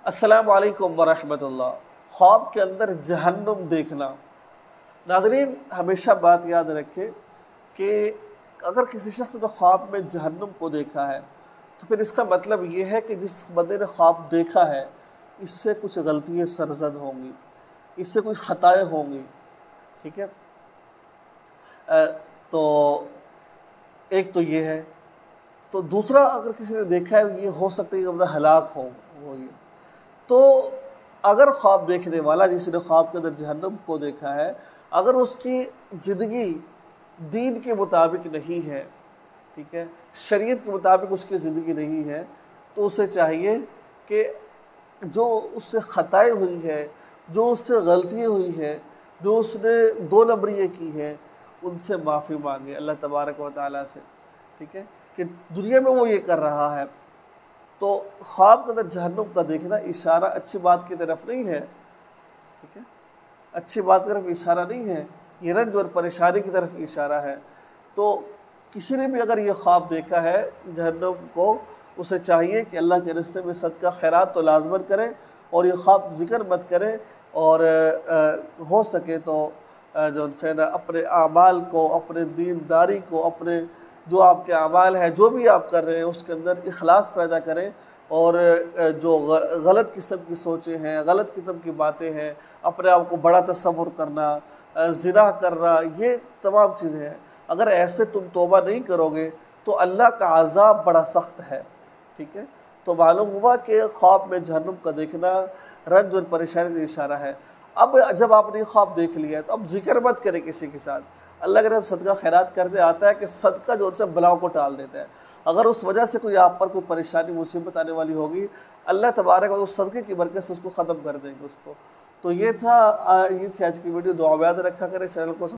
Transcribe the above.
अस्सलामु अलैकुम वरहमतुल्लाह। ख्वाब के अंदर जहन्नुम देखना। नाज़रीन, हमेशा बात याद रखें कि अगर किसी शख्स ने ख्वाब में जहन्नुम को देखा है तो फिर इसका मतलब ये है कि जिस बंदे ने ख्वाब देखा है इससे कुछ गलतियाँ सरजद होंगी, इससे कुछ ख़ताएँ होंगी। ठीक है, तो एक तो ये है। तो दूसरा, अगर किसी ने देखा है ये हो सकता है कि बंदा हलाक हो ये। तो अगर ख्वाब देखने वाला, जिसने ख्वाब के अंदर जहन्नम को देखा है, अगर उसकी ज़िंदगी दीन के मुताबिक नहीं है, ठीक है, शरीयत के मुताबिक उसकी ज़िंदगी नहीं है, तो उसे चाहिए कि जो उससे ख़ताएँ हुई है, जो उससे गलतियाँ हुई हैं, जो उसने दो नंबरियाँ की हैं, उनसे माफ़ी मांगे अल्लाह तबारक व तआला से। ठीक है, कि दुनिया में वो ये कर रहा है। तो ख्वाब के अंदर जहन्नुम का देखना इशारा अच्छी बात की तरफ नहीं है। ठीक है, अच्छी बात की तरफ इशारा नहीं है, ये रंज और परेशानी की तरफ इशारा है। तो किसी ने भी अगर ये ख्वाब देखा है जहन्नुम को, उसे चाहिए कि अल्लाह के रास्ते में सदका खैरात तो लाजमन करें और ये ख्वाब ज़िक्र मत करें। और हो सके तो जो उनसे ना अपने आमाल को, अपने दीनदारी को, अपने जो आपके अमाल हैं, जो भी आप कर रहे हैं उसके अंदर इखलास पैदा करें। और जो गलत किस्म की सोचें हैं, गलत किस्म की बातें हैं, अपने आप को बड़ा तसव्वुर करना, ज़िना करना, ये तमाम चीज़ें हैं। अगर ऐसे तुम तौबा नहीं करोगे तो अल्लाह का अज़ाब बड़ा सख्त है। ठीक है, तो मालूम हुआ कि ख्वाब में जहन्नुम का देखना रंज और परेशानी का इशारा है। अब जब आपने ख्वाब देख लिया तो अब जिक्र मत करें किसी के साथ। अल्लाह के रब सदका खैरात करते आता है कि सदका जो उनसे बलाओं को टाल देता है। अगर उस वजह से कोई आप पर कोई परेशानी मुसीबत आने वाली होगी, अल्लाह तबारक व उस सदक़े की बरकत से उसको ख़त्म कर देंगे उसको। तो ये था, ये थी आज की वीडियो। दुआ में याद रखा करें, चैनल को